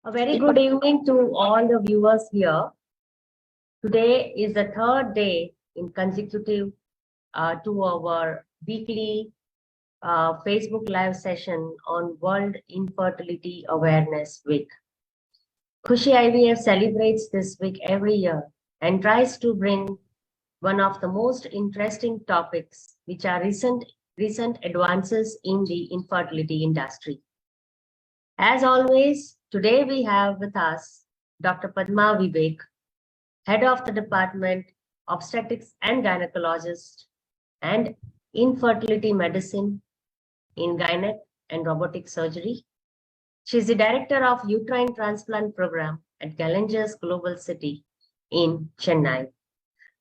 A very good evening to all the viewers here. Today is the third day in consecutive to our weekly Facebook Live session on World Infertility Awareness Week. Kushi IVF celebrates this week every year and tries to bring one of the most interesting topics, which are recent advances in the infertility industry. As always, today we have with us Dr. Padma Vivek, Head of the Department Obstetrics and Gynecologist and Infertility Medicine in Gynec and Robotic Surgery. She is the Director of Uterine Transplant Program at Gallinger's Global City in Chennai.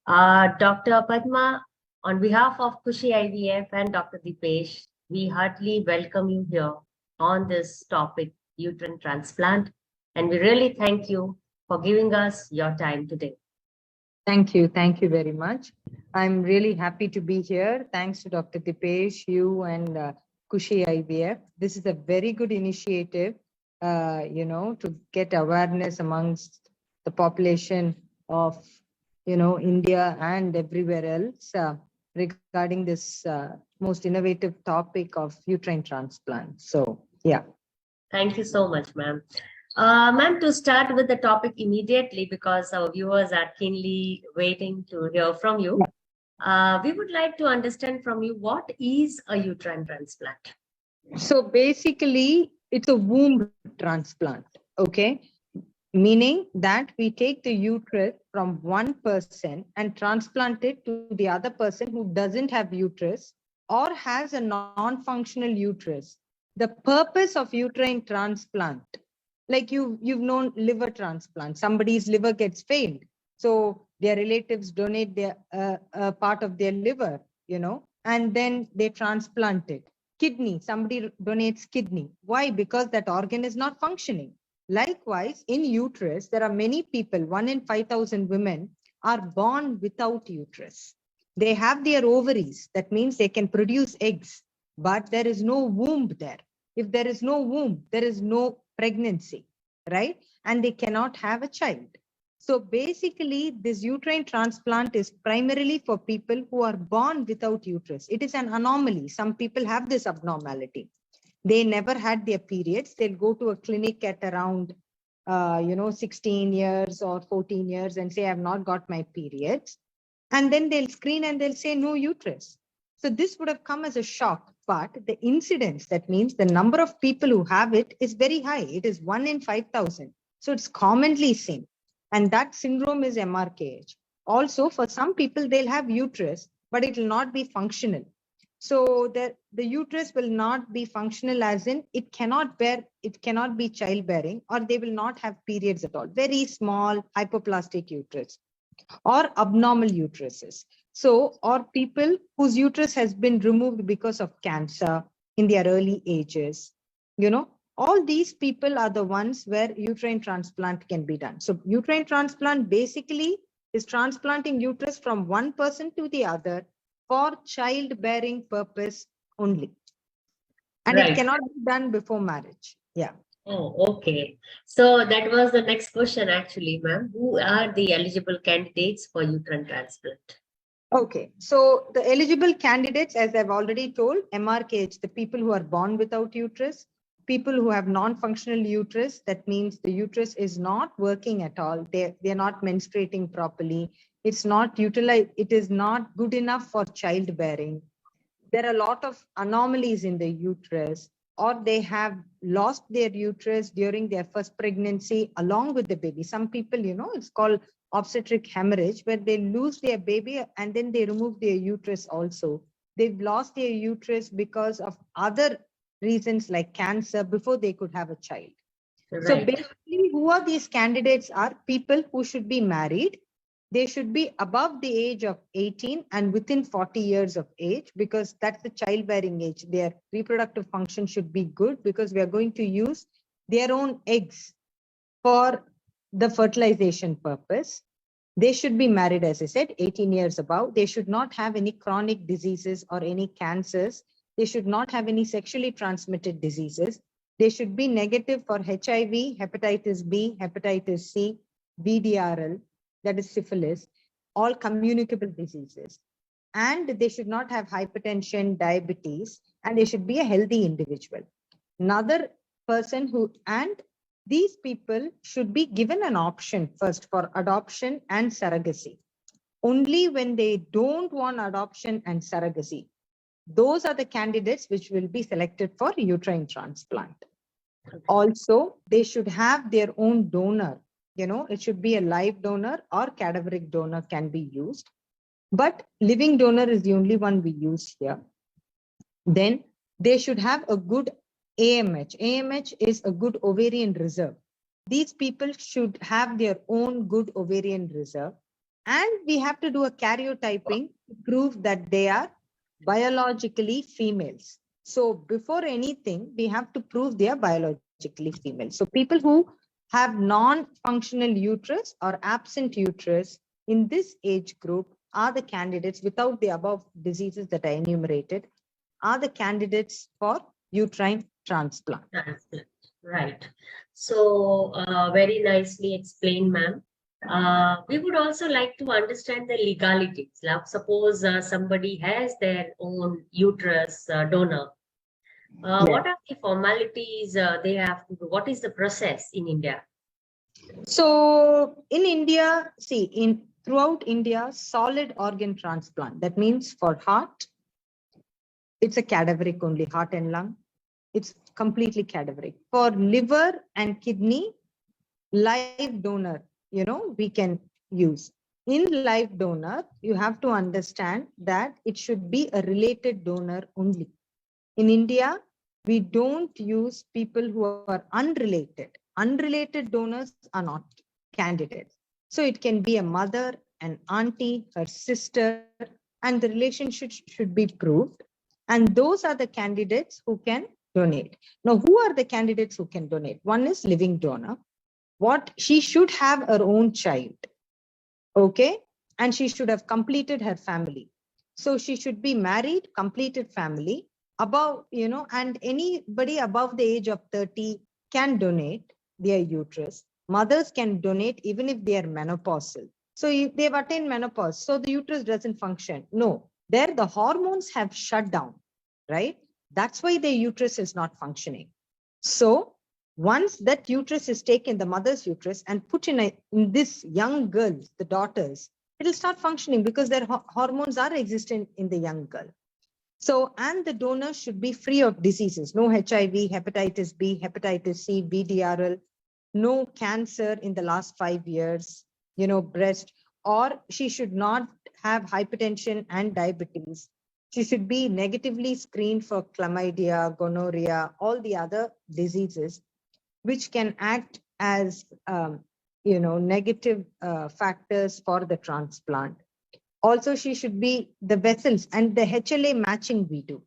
Dr. Padma, on behalf of Kushi IVF and Dr. Dipesh, we heartily welcome you here on this topic, uterine transplant, and we really thank you for giving us your time today. Thank you very much. I'm really happy to be here. Thanks to Dr. Dipesh, you and Kushi IVF. This is a very good initiative, to get awareness amongst the population of, India and everywhere else regarding this most innovative topic of uterine transplant. So, yeah. Thank you so much, ma'am. Ma'am, to start with the topic immediately, because our viewers are keenly waiting to hear from you, we would like to understand from you, what is a uterine transplant? So basically, it's a womb transplant, okay? Meaning that we take the uterus from one person and transplant it to the other person who doesn't have uterus or has a non-functional uterus. The purpose of uterine transplant, like you've known liver transplant, somebody's liver gets failed, so their relatives donate their part of their liver, and then they transplant it. Kidney, somebody donates kidney. Why? Because that organ is not functioning. Likewise, in uterus, there are many people, 1 in 5,000 women are born without uterus. They have their ovaries, that means they can produce eggs, but there is no womb there. If there is no womb, there is no pregnancy, right? And they cannot have a child. So basically, this uterine transplant is primarily for people who are born without uterus. It is an anomaly. Some people have this abnormality. They never had their periods. They'll go to a clinic at around, 16 years or 14 years and say, I've not got my periods. And then they'll screen and they'll say no uterus. So this would have come as a shock, but the incidence, that means the number of people who have it is very high. It is 1 in 5,000. So it's commonly seen. And that syndrome is MRKH. Also, for some people, they'll have uterus, but it will not be functional. So the uterus will not be functional, as in it cannot be childbearing, or they will not have periods at all. Very small hypoplastic uterus or abnormal uteruses. So, or people whose uterus has been removed because of cancer in their early ages, all these people are the ones where uterine transplant can be done. So uterine transplant basically is transplanting uterus from one person to the other for childbearing purpose only. And It cannot be done before marriage. Yeah. Oh, okay. So that was the next question actually, ma'am. Who are the eligible candidates for uterine transplant? Okay, so the eligible candidates, as I've already told, MRKH, the people who are born without uterus, people who have non-functional uterus, that means the uterus is not working at all. They're not menstruating properly. It's not utilized. It is not good enough for childbearing. There are a lot of anomalies in the uterus, or they have lost their uterus during their first pregnancy along with the baby. Some people, it's called obstetric hemorrhage, where they lose their baby and then they remove their uterus also. They've lost their uterus because of other reasons like cancer before they could have a child. Right. So basically, who are these candidates are people who should be married. They should be above the age of 18 and within 40 years of age, because that's the childbearing age. Their reproductive function should be good, because we are going to use their own eggs for the fertilization purpose. They should be married, as I said, 18 years above. They should not have any chronic diseases or any cancers. They should not have any sexually transmitted diseases. They should be negative for HIV, hepatitis B, hepatitis C, VDRL, that is syphilis, all communicable diseases. And they should not have hypertension, diabetes, and they should be a healthy individual. Another person who, and these people should be given an option first for adoption and surrogacy. Only when they don't want adoption and surrogacy, those are the candidates which will be selected for uterine transplant. Also, they should have their own donor. It should be a live donor or cadaveric donor can be used. But living donor is the only one we use here. Then they should have a good AMH. AMH is a good ovarian reserve. These people should have their own good ovarian reserve. And we have to do a karyotyping to prove that they are biologically females. So before anything, we have to prove they are biologically female. So people who have non-functional uterus or absent uterus in this age group are the candidates without the above diseases that I enumerated, are the candidates for uterine transplant. Right. So very nicely explained, ma'am. We would also like to understand the legalities. Now, suppose somebody has their own uterus donor. What are the formalities they have to do? What is the process in India? So in India, see, throughout India, solid organ transplant, that means for heart, it's a cadaveric only, heart and lung. It's completely cadaveric. For liver and kidney, live donor, we can use. In live donor, you have to understand that it should be a related donor only. In India, we don't use people who are unrelated. Unrelated donors are not candidates. So it can be a mother, an auntie, her sister, and the relationship should be proved. And those are the candidates who can donate. Now, who are the candidates who can donate? One is living donor. She should have her own child. Okay. And she should have completed her family. So she should be married, completed family, above, and anybody above the age of 30 can donate their uterus. Mothers can donate even if they are menopausal. So if they've attained menopause, so the uterus doesn't function. No, there the hormones have shut down, right? That's why the uterus is not functioning. So once that uterus is taken, the mother's uterus, and put in this young girls, the daughters, it'll start functioning because their hormones are existent in the young girl. So, and the donor should be free of diseases, no HIV, hepatitis B, hepatitis C, VDRL, no cancer in the last 5 years, breast, or she should not have hypertension and diabetes. She should be negatively screened for chlamydia, gonorrhea, all the other diseases, which can act as, negative factors for the transplant. Also, she should be the vessels and the HLA matching we do.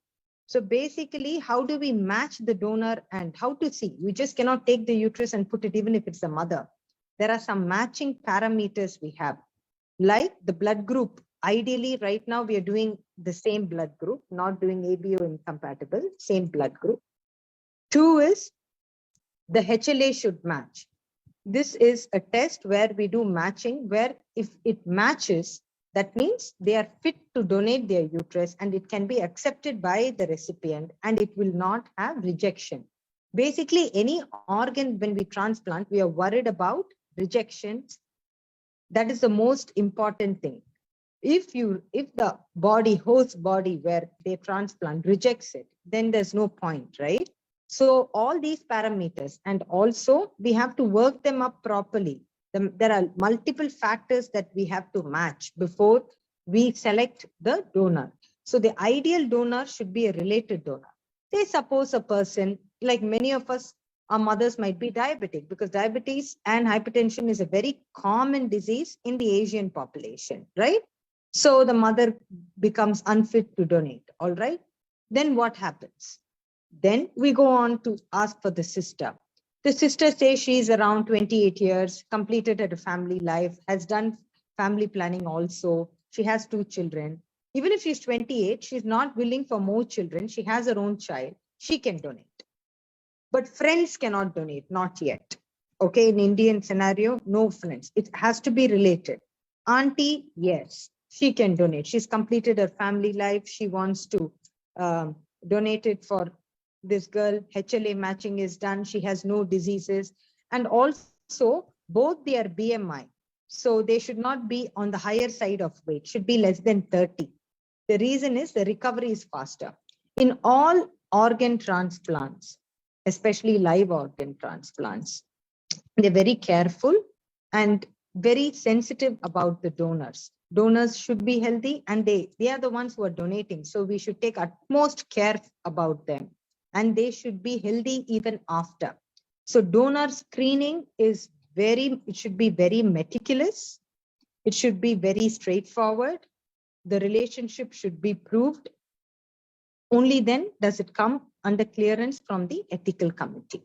So basically, how do we match the donor and how to see? We just cannot take the uterus and put it, even if it's a mother. There are some matching parameters we have, like the blood group. Ideally, right now, we are doing the same blood group, not doing ABO incompatible, same blood group. 2 is the HLA should match. This is a test where we do matching, where if it matches, that means they are fit to donate their uterus and it can be accepted by the recipient and it will not have rejection. Basically, any organ when we transplant, we are worried about rejections. That is the most important thing. If the host body where they transplant rejects it, then there's no point, right? So all these parameters, and also we have to work them up properly. There are multiple factors that we have to match before we select the donor. So the ideal donor should be a related donor. Say suppose a person, like many of us, our mothers might be diabetic, because diabetes and hypertension is a very common disease in the Asian population, right? So the mother becomes unfit to donate, all right? Then what happens? Then we go on to ask for the sister. The sister says she's around 28 years, completed her family life, has done family planning also. She has 2 children. Even if she's 28, she's not willing for more children. She has her own child. She can donate. but friends cannot donate, not yet. Okay, in Indian scenario, no friends. It has to be related. Auntie, yes, she can donate. She's completed her family life. She wants to donate it for this girl. HLA matching is done. She has no diseases. And also both their BMI. So they should not be on the higher side of weight, should be less than 30. The reason is the recovery is faster. In all organ transplants, especially live organ transplants, they're very careful and very sensitive about the donors. Donors should be healthy and they are the ones who are donating. So we should take utmost care about them and they should be healthy even after. So donor screening is it should be very meticulous. It should be very straightforward. The relationship should be proved. Only then does it come under clearance from the ethical committee.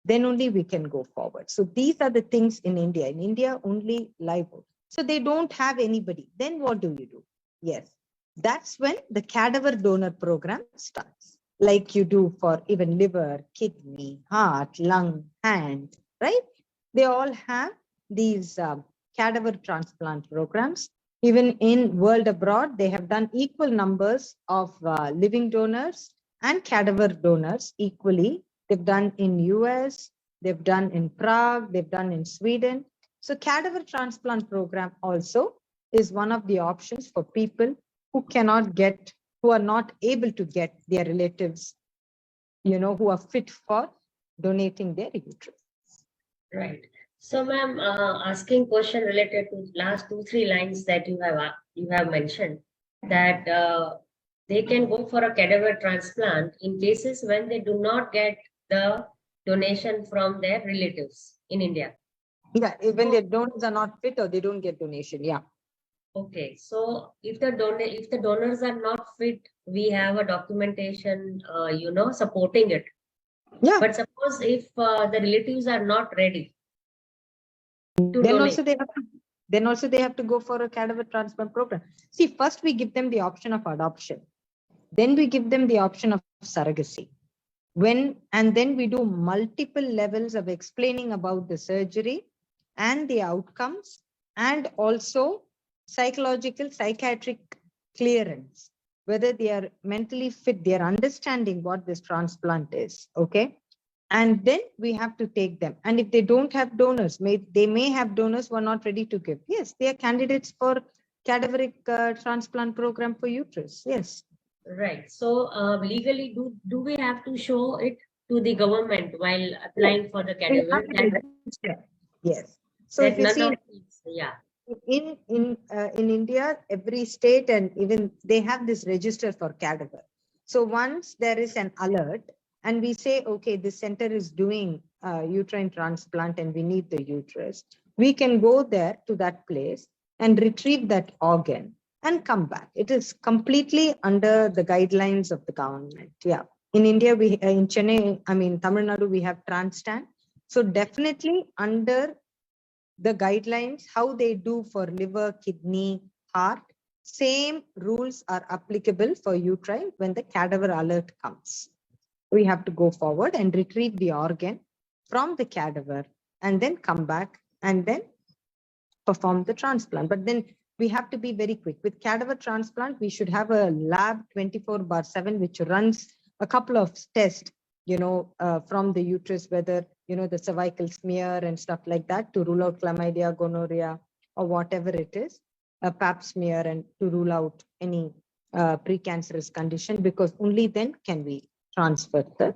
Then only we can go forward. So these are the things in India. In India, only live. So they don't have anybody. Then what do you do? Yes, that's when the cadaver donor program starts. Like you do for even liver, kidney, heart, lung, hand, right? They all have these cadaver transplant programs. Even in world abroad, they have done equal numbers of living donors and cadaver donors equally. They've done in US, they've done in Prague, they've done in Sweden. So cadaver transplant program also is one of the options for people who cannot get, who are not able to get their relatives, who are fit for donating their uterus. Right. So, ma'am, asking question related to last 2-3 lines that you have mentioned, that they can go for a cadaver transplant in cases when they do not get the donation from their relatives in India. Yeah, when their donors are not fit or they don't get donation. Yeah. Okay. So if the donors are not fit, we have a documentation, supporting it. Yeah. But suppose if the relatives are not ready to then donate. also they have to go for a cadaver transplant program. See, first we give them the option of adoption. Then we give them the option of surrogacy. And then we do multiple levels of explaining about the surgery and the outcomes, and also psychiatric clearance, whether they are mentally fit, they are understanding what this transplant is. Okay. And then we have to take them. And if they don't have donors, they may have donors who are not ready to give. Yes, they are candidates for cadaveric transplant program for uterus. Yes. Right. So legally, do we have to show it to the government while applying for the cadaver? Yes. So That if you none see, of these, yeah. in India, every state and even they have this register for cadaver. So once there is an alert and we say, okay, this center is doing uterine transplant and we need the uterus, we can go there to that place and retrieve that organ and come back. It is completely under the guidelines of the government. Yeah. In India, in Chennai, Tamil Nadu, we have Transtan. So definitely under the guidelines, how they do for liver, kidney, heart, same rules are applicable for uterine when the cadaver alert comes. We have to go forward and retrieve the organ from the cadaver and then come back and then perform the transplant. But then we have to be very quick. With cadaver transplant, we should have a lab 24/7, which runs a couple of tests, from the uterus, whether, the cervical smear and stuff like that to rule out chlamydia, gonorrhea, or whatever it is, a pap smear, and to rule out any precancerous condition, because only then can we transplant the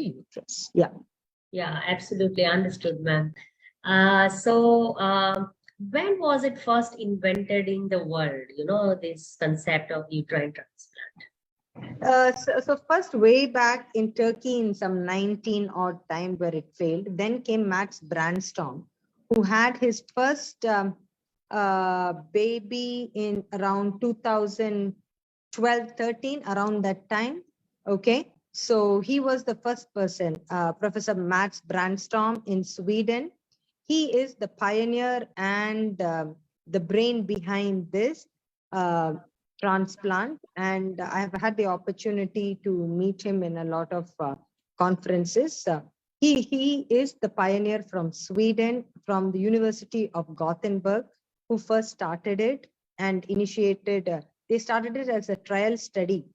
uterus. Yeah. Yeah, absolutely understood, ma'am. When was it first invented in the world? This concept of uterine transplant. So first, way back in Turkey in some 19 odd time where it failed, then came Max Brandstorm, who had his first baby in around 2012-13, around that time. Okay, so he was the first person, Professor Max Brandstorm in Sweden. He is the pioneer and the brain behind this transplant, and I have had the opportunity to meet him in a lot of conferences. He is the pioneer from Sweden, from the University of Gothenburg, who first started it and initiated. They started it as a trial study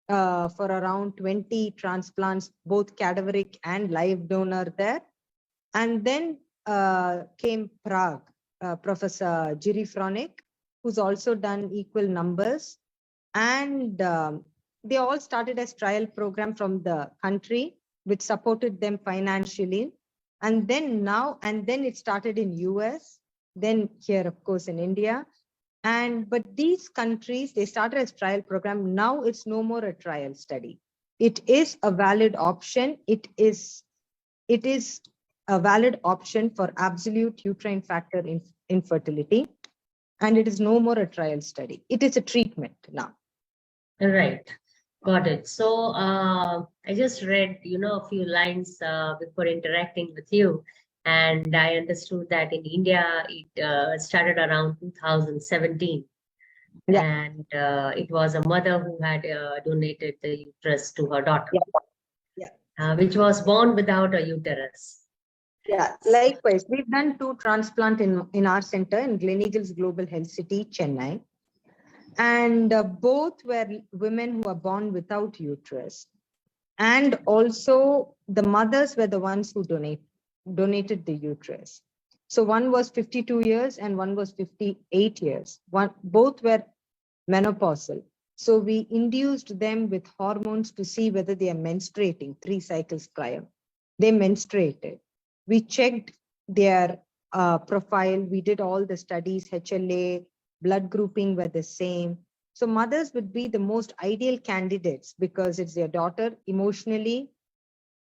for around 20 transplants, both cadaveric and live donor there. And then came Prague, Professor Jiri Fronik, who's also done equal numbers. And they all started as trial program from the country, which supported them financially. And then it started in US, then here, of course, in India. But these countries, they started as trial program. Now it's no more a trial study. It is a valid option. It is a valid option for absolute uterine factor infertility. And it is no more a trial study. It is a treatment now. Right. Got it. So I just read, a few lines before interacting with you. And I understood that in India, it started around 2017. Yeah. And it was a mother who had donated the uterus to her daughter, which was born without a uterus. Yeah, likewise, we've done 2 transplants in our center in Gleneagles Global Health City, Chennai. And both were women who were born without uterus. And also the mothers were the ones who donated the uterus. So one was 52 years and one was 58 years. Both were menopausal. So we induced them with hormones to see whether they are menstruating 3 cycles prior. They menstruated. We checked their profile. We did all the studies, HLA, blood grouping were the same. So mothers would be the most ideal candidates because it's their daughter emotionally,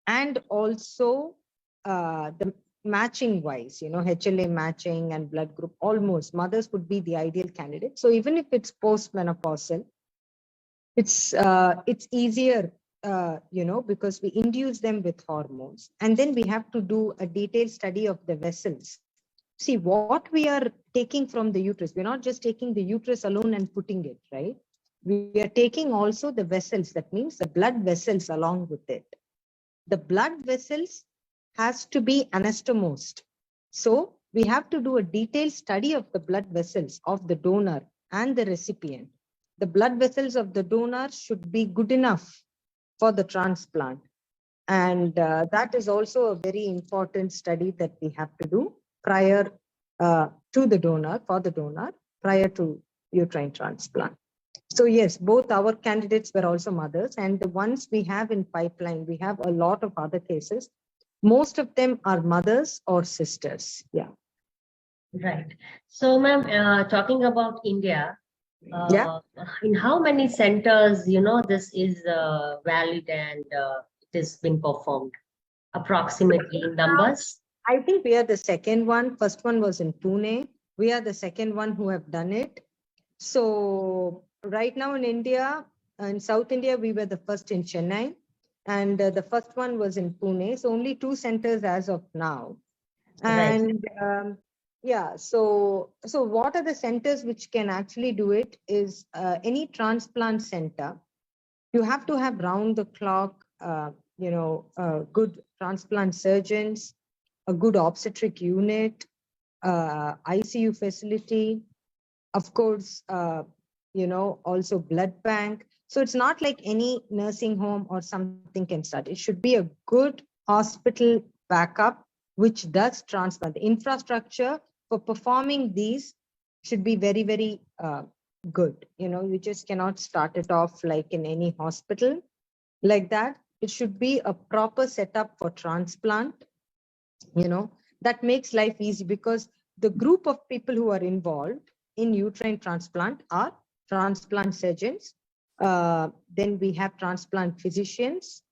and also the matching wise, HLA matching and blood group, almost mothers would be the ideal candidate. So even if it's postmenopausal, it's easier, because we induce them with hormones. And then we have to do a detailed study of the vessels. See, what we are taking from the uterus, we're not just taking the uterus alone and putting it, right? We are taking also the vessels, that means the blood vessels along with it. The blood vessels has to be anastomosed. So we have to do a detailed study of the blood vessels of the donor and the recipient. The blood vessels of the donor should be good enough for the transplant. And that is also a very important study that we have to do prior to the donor, for the donor, prior to uterine transplant. So yes, both our candidates were also mothers, and the ones we have in pipeline, we have a lot of other cases. Most of them are mothers or sisters. Yeah. Right. So, ma'am, talking about India, in how many centers, this is valid and it is being performed? Approximately in numbers? I think we are the second one. First one was in Pune. We are the second one who have done it. So right now in India, in South India, we were the first in Chennai, and the first one was in Pune. So only 2 centers as of now. And so what are the centers which can actually do it is any transplant center. You have to have round the clock, good transplant surgeons, a good obstetric unit, ICU facility, of course, also blood bank. So it's not like any nursing home or something can start. It should be a good hospital backup, which does transplant. The infrastructure for performing these should be very, very good. You just cannot start it off like in any hospital like that. It should be a proper setup for transplant. That makes life easy because the group of people who are involved in uterine transplant are transplant surgeons. Then we have transplant physicians.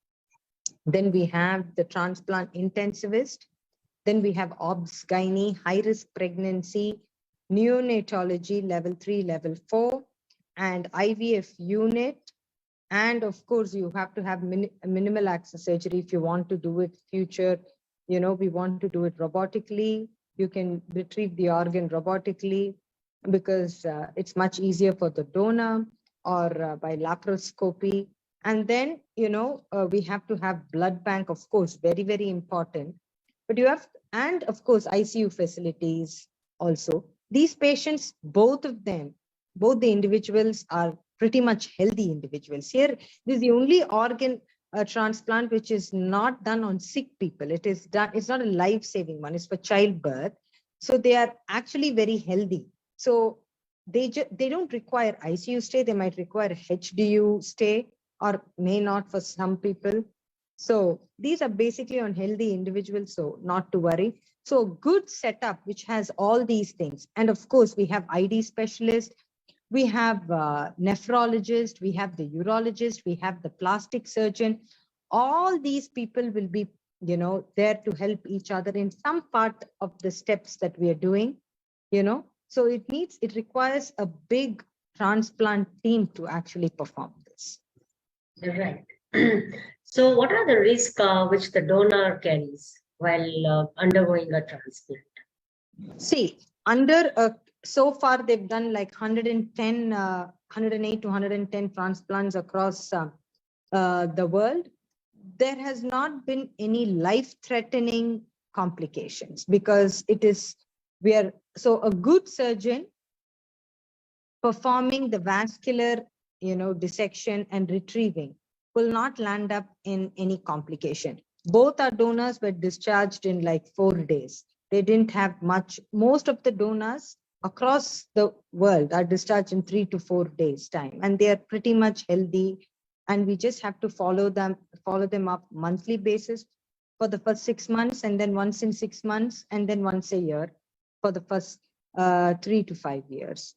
Then we have the transplant intensivist. Then we have obs, gynae, high-risk pregnancy, neonatology, level 3, level 4, and IVF unit. And of course, you have to have minimal access surgery if you want to do it future. We want to do it robotically. You can retrieve the organ robotically because it's much easier for the donor, or by laparoscopy. And then, we have to have blood bank, of course, very, very important. But and of course, ICU facilities also. These patients, both of them, both the individuals are pretty much healthy individuals. Here, this is the only organ transplant which is not done on sick people. It is done, it's not a life-saving one, it's for childbirth. So they are actually very healthy. So they don't require ICU stay, they might require HDU stay, or may not for some people. So these are basically on healthy individuals, so not to worry. So good setup, which has all these things. And of course, we have ID specialist, we have nephrologist, we have the urologist, we have the plastic surgeon. All these people will be, there to help each other in some part of the steps that we are doing, So it requires a big transplant team to actually perform this. Right. So what are the risks which the donor carries while undergoing a transplant? See, so far they've done like 110, 108 to 110 transplants across the world. There has not been any life-threatening complications because so a good surgeon performing the vascular, dissection and retrieving will not land up in any complication. Both our donors were discharged in like 4 days. They didn't have much. Most of the donors across the world are discharged in 3 to 4 days time, and they are pretty much healthy. And we just have to follow them up monthly basis for the first 6 months, and then once in 6 months, and then once a year for the first 3 to 5 years,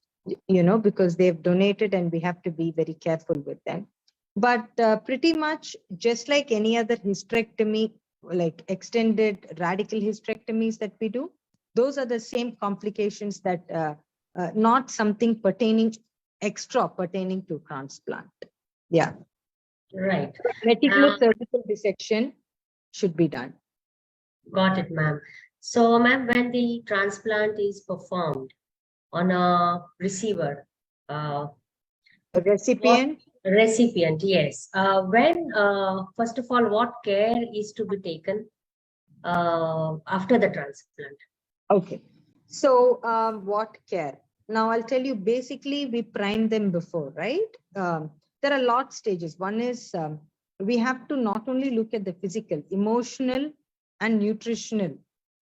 because they've donated and we have to be very careful with them. But pretty much just like any other hysterectomy, like extended radical hysterectomies that we do, those are the same complications that not something extra pertaining to transplant. Yeah. Right. Meticulous surgical dissection should be done. Got it, ma'am. So, ma'am, when the transplant is performed on a receiver, a recipient? Recipient, yes. First of all, what care is to be taken after the transplant? Okay. So what care? Now I'll tell you, basically we prime them before, right? There are a lot stages. One is we have to not only look at the physical, emotional and nutritional.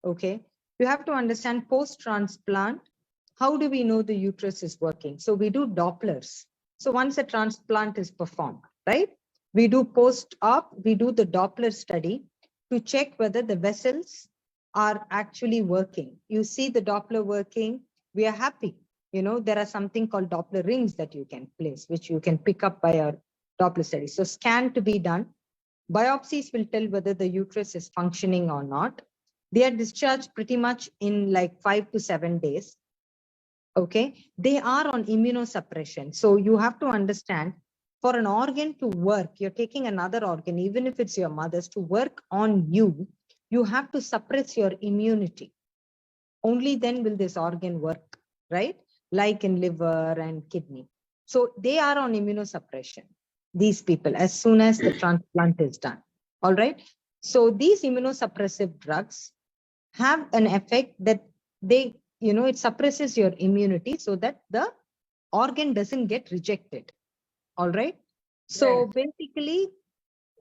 Okay. You have to understand post-transplant, how do we know the uterus is working? So we do Dopplers. So once a transplant is performed, right? We do post-op, we do the Doppler study to check whether the vessels are actually working. You see the Doppler working, we are happy. There are something called Doppler rings that you can place, which you can pick up by our Doppler study. So scan to be done. Biopsies will tell whether the uterus is functioning or not. They are discharged pretty much in like 5 to 7 days. Okay, they are on immunosuppression. So you have to understand, for an organ to work, you're taking another organ, even if it's your mother's, to work on you, you have to suppress your immunity. Only then will this organ work, right? Like in liver and kidney. So they are on immunosuppression, these people, as soon as the transplant is done. All right. So these immunosuppressive drugs have an effect that it suppresses your immunity so that the organ doesn't get rejected. All right. So basically,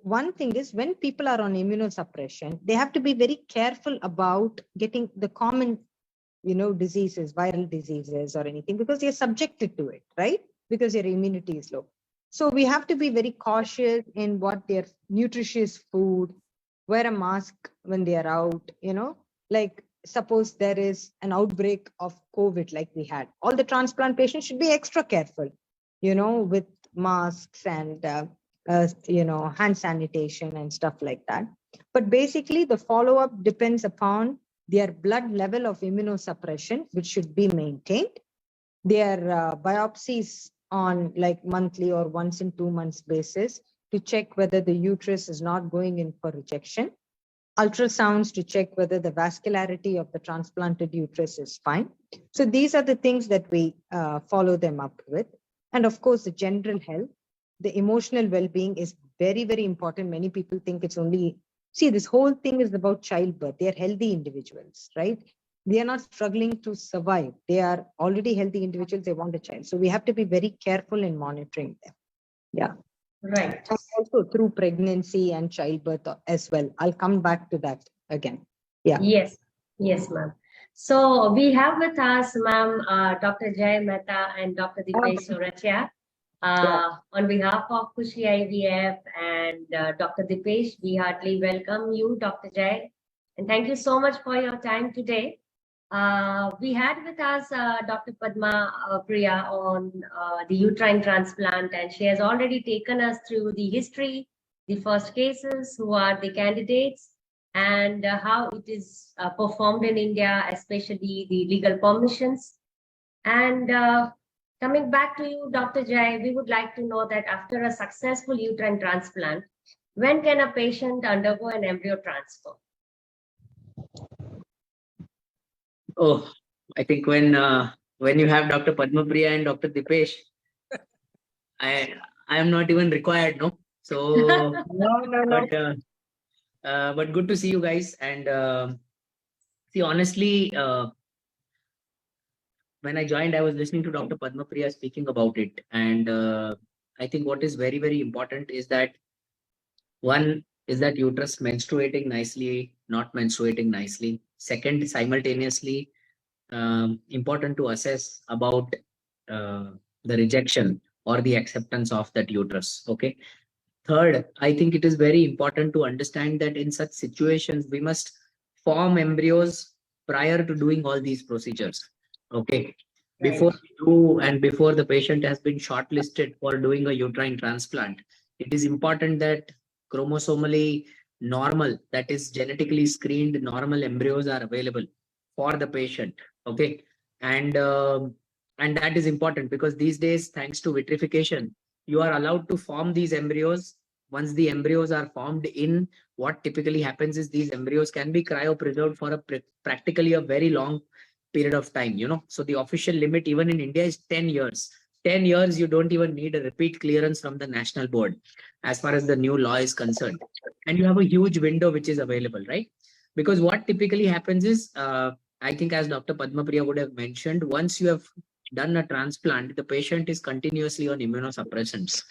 one thing is, when people are on immunosuppression, they have to be very careful about getting the common, diseases, viral diseases or anything, because they're subjected to it, right? Because your immunity is low. So we have to be very cautious in what their nutritious food, wear a mask when they are out, like suppose there is an outbreak of COVID like we had. All the transplant patients should be extra careful, with masks and, hand sanitation and stuff like that. But basically the follow-up depends upon their blood level of immunosuppression, which should be maintained. Their biopsies on like monthly or once in 2 months basis to check whether the uterus is not going in for rejection. Ultrasounds to check whether the vascularity of the transplanted uterus is fine. So these are the things that we follow them up with. And of course, the general health. the emotional well-being is very, very important. Many people think it's only, see, this whole thing is about childbirth. They are healthy individuals, right? They are not struggling to survive. They are already healthy individuals. They want a child. So we have to be very careful in monitoring them. Yeah. Right. And also through pregnancy and childbirth as well. I'll come back to that again. Yeah. Yes. Yes, ma'am. So we have with us, ma'am, Dr. Jay Mehta and Dr. Dipesh Soratia. On behalf of Kushi IVF and Dr. Dipesh, we heartily welcome you, Dr. Jay, and thank you so much for your time today. We had with us Dr. Padma Priya on the uterine transplant, and she has already taken us through the history, the first cases, who are the candidates, and how it is performed in India, especially the legal permissions. And coming back to you, Dr. Jai, we would like to know that after a successful uterine transplant, when can a patient undergo an embryo transfer? Oh, I think when you have Dr. Padma Priya and Dr. Dipesh, I am not even required, no. So, but good to see you guys. And see, honestly, when I joined, I was listening to Dr. Padma Priya speaking about it, and I think what is very, very important is that one is that uterus menstruating nicely, not menstruating nicely. Second, simultaneously, important to assess about the rejection or the acceptance of that uterus. Okay. Third, I think it is very important to understand that in such situations, we must form embryos prior to doing all these procedures. Okay. Before Right. we do and before the patient has been shortlisted for doing a uterine transplant, it is important that chromosomally normal, that is genetically screened normal embryos are available for the patient. Okay. And that is important because these days, thanks to vitrification, you are allowed to form these embryos. Once the embryos are formed in, what typically happens is these embryos can be cryopreserved for practically a very long period of time, So the official limit even in India is 10 years. 10 years, you don't even need a repeat clearance from the national board as far as the new law is concerned. And you have a huge window which is available, right? Because what typically happens is, I think as Dr. Padma Priya would have mentioned, once you have done a transplant, the patient is continuously on immunosuppressants.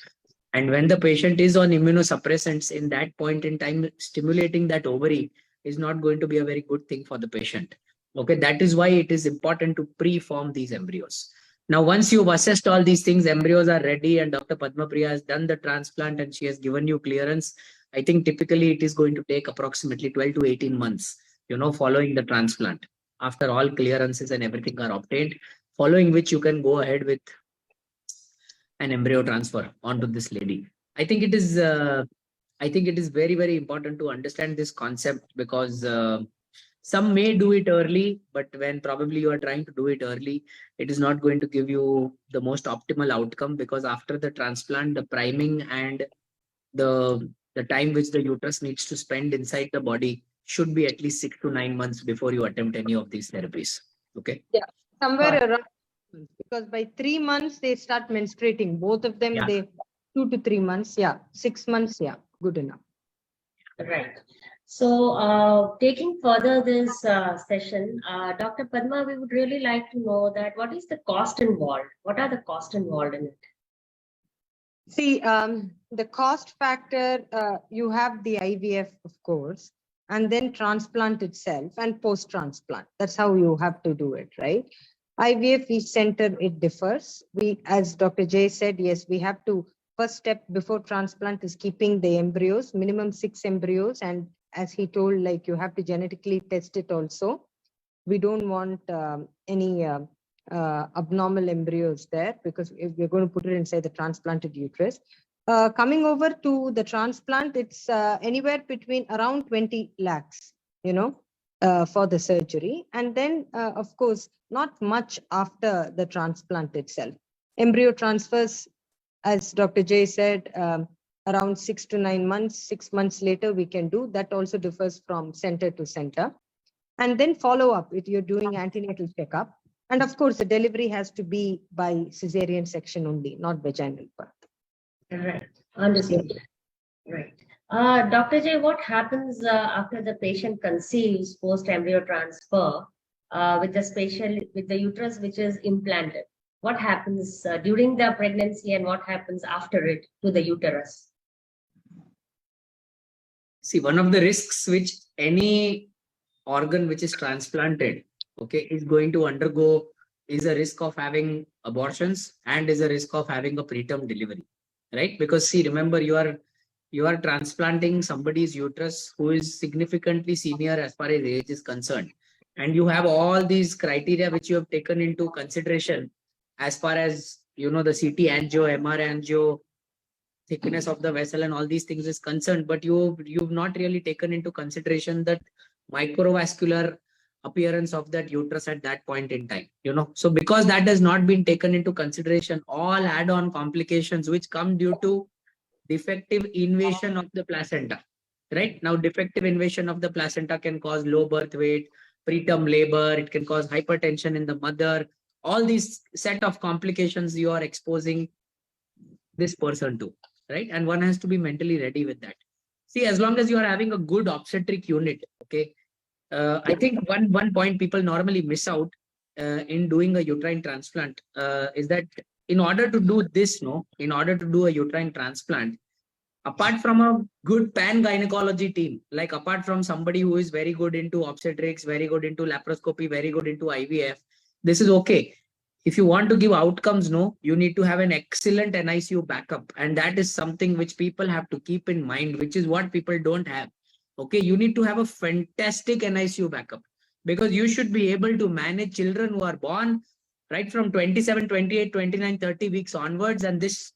And when the patient is on immunosuppressants, in that point in time, stimulating that ovary is not going to be a very good thing for the patient. Okay, that is why it is important to pre-form these embryos. Now, once you've assessed all these things, embryos are ready, and Dr. Padma Priya has done the transplant and she has given you clearance. I think typically it is going to take approximately 12 to 18 months, following the transplant. After all clearances and everything are obtained, following which you can go ahead with an embryo transfer onto this lady. I think it is very, very important to understand this concept because some may do it early, but when probably you are trying to do it early, it is not going to give you the most optimal outcome because after the transplant, the priming and the time which the uterus needs to spend inside the body should be at least 6 to 9 months before you attempt any of these therapies. Okay. Yeah, somewhere around, because by 3 months they start menstruating. Both of them, Yeah. they 2 to 3 months. Yeah, 6 months. Yeah, good enough. Right. So, taking further this session, Dr. Padma, we would really like to know that what is the cost involved? What are the costs involved in it? See, the cost factor, you have the IVF, of course, and then transplant itself and post-transplant. That's how you have to do it, right? IVF, each center, it differs. As Dr. Jay said, yes, we have to, first step before transplant is keeping the embryos, minimum 6 embryos. And as he told, like you have to genetically test it also. We don't want any abnormal embryos there because if we're going to put it inside the transplanted uterus. Coming over to the transplant, it's anywhere between around 20 lakhs, for the surgery. And then, of course, not much after the transplant itself. Embryo transfers, as Dr. Jay said, around 6 to 9 months, 6 months later, we can do. That also differs from center to center. And then follow up if you're doing antenatal checkup. And of course, the delivery has to be by cesarean section only, not vaginal birth. Right. Understood. Right. Dr. J, what happens after the patient conceives post embryo transfer with the uterus which is implanted? What happens during the pregnancy and what happens after it to the uterus? See, one of the risks which any organ which is transplanted, okay, is going to undergo is a risk of having abortions and is a risk of having a preterm delivery, right? Because see, remember, you are transplanting somebody's uterus who is significantly senior as far as age is concerned, and you have all these criteria which you have taken into consideration as far as the CT angio, MR angio, thickness of the vessel and all these things is concerned, but you've not really taken into consideration that microvascular appearance of that uterus at that point in time. So because that has not been taken into consideration, all add-on complications which come due to defective invasion of the placenta, right? Now defective invasion of the placenta can cause low birth weight, preterm labor, it can cause hypertension in the mother. All these set of complications you are exposing this person to, right? And one has to be mentally ready with that. See, as long as you are having a good obstetric unit, okay, I think one point people normally miss out in doing a uterine transplant is that in order to do this, in order to do a uterine transplant, apart from a good pan gynecology team, like apart from somebody who is very good into obstetrics, very good into laparoscopy, very good into IVF, this is okay. If you want to give outcomes, you need to have an excellent NICU backup. And that is something which people have to keep in mind, which is what people don't have. Okay, you need to have a fantastic NICU backup because you should be able to manage children who are born right from 27, 28, 29, 30 weeks onwards. And this,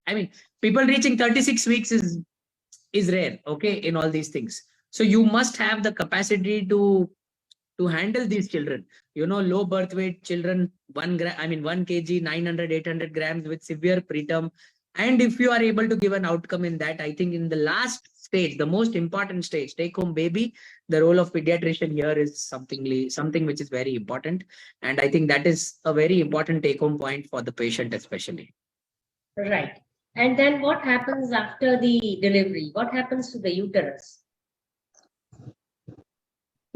I mean, people reaching 36 weeks is rare, okay, in all these things. So you must have the capacity to handle these children, low birth weight children, 1 kg, 900, 800 grams with severe preterm. And if you are able to give an outcome in that, I think in the last stage, the most important stage, take home baby, the role of pediatrician here is something which is very important. And I think that is a very important take home point for the patient, especially. Right. And then what happens after the delivery? What happens to the uterus?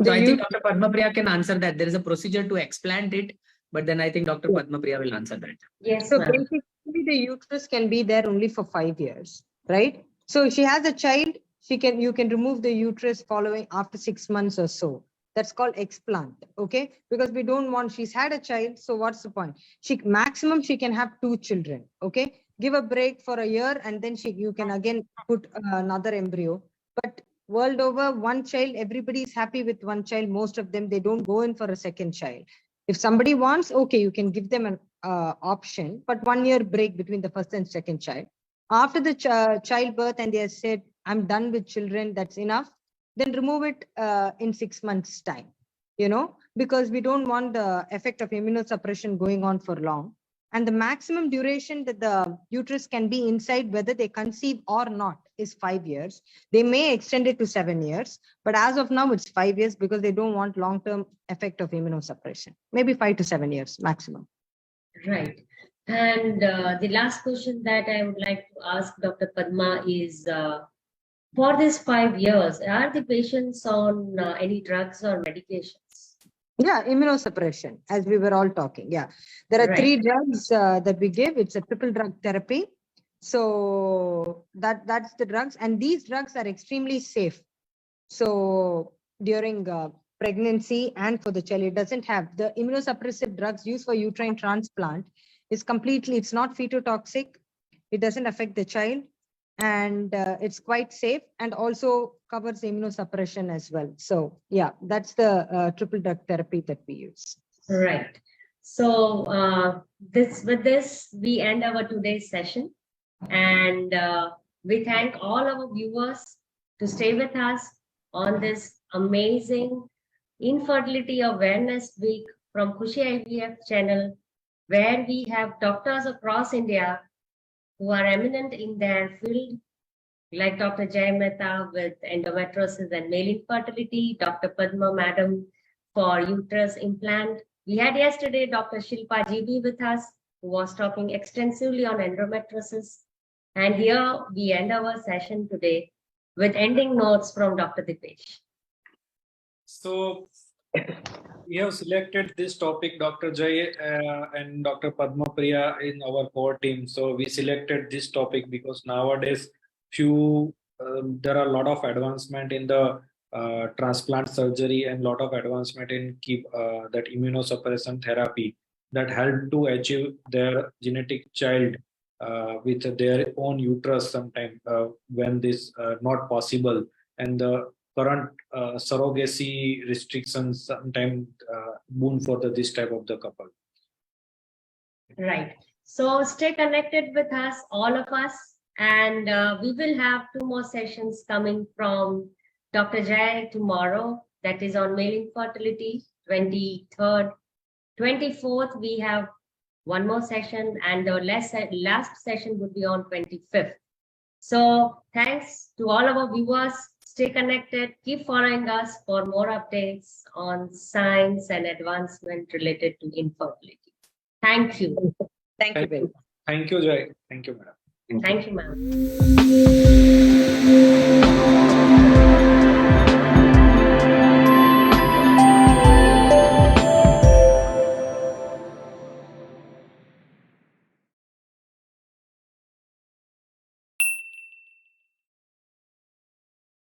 So I think Dr. Padma Priya can answer that. There is a procedure to explant it, but then I think Dr. Padma Priya will answer that. Yes, So ma'am. basically the uterus can be there only for 5 years, right? So if she has a child, you can remove the uterus following after 6 months or so. That's called explant, okay? Because we don't want, she's had a child, so what's the point? Maximum she can have 2 children, okay? Give a break for a year and then you can again put another embryo. But world over, one child, everybody is happy with one child. Most of them, they don't go in for a second child. If somebody wants, okay, you can give them an option, but 1 year break between the first and second child. After the childbirth and they have said, I'm done with children, that's enough, then remove it in 6 months time, because we don't want the effect of immunosuppression going on for long. And the maximum duration that the uterus can be inside, whether they conceive or not, is 5 years. They may extend it to 7 years, but as of now, it's 5 years because they don't want long-term effect of immunosuppression. Maybe 5 to 7 years maximum. Right. And the last question that I would like to ask Dr. Padma is, for these 5 years, are the patients on any drugs or medications? Yeah, immunosuppression, as we were all talking. Yeah, there are 3 drugs that we give. It's a triple drug therapy. So that's the drugs. And these drugs are extremely safe. So during pregnancy and for the child, it doesn't have the immunosuppressive drugs used for uterine transplant is completely, it's not fetotoxic. It doesn't affect the child. And it's quite safe and also covers immunosuppression as well. So yeah, that's the triple drug therapy that we use. Right. So with this, we end our today's session. And we thank all our viewers to stay with us on this amazing Infertility Awareness Week from Khushi IVF channel, where we have doctors across India who are eminent in their field, like Dr. Jay Mehta with endometriosis and male infertility, Dr. Padma Madam for uterus implant. We had yesterday Dr. Shilpa GB with us, who was talking extensively on endometriosis. And here we end our session today with ending notes from Dr. Dipesh. So we have selected this topic, Dr. Jay and Dr. Padma Priya in our core team. So we selected this topic because nowadays there are a lot of advancement in the transplant surgery and lot of advancement in that immunosuppression therapy that help to achieve their genetic child with their own uterus sometime when this not possible, and the current surrogacy restrictions sometimes boon for this type of the couple. Right. So stay connected with us, all of us, and we will have 2 more sessions coming from Dr. Jay tomorrow. That is on male infertility, 23rd. 24th, we have 1 more session, and the last session would be on 25th. So thanks to all our viewers. Stay connected. Keep following us for more updates on science and advancement related to infertility. Thank you. Thank you very much. Thank you, Jai. Thank you, madam. Thank you, ma'am.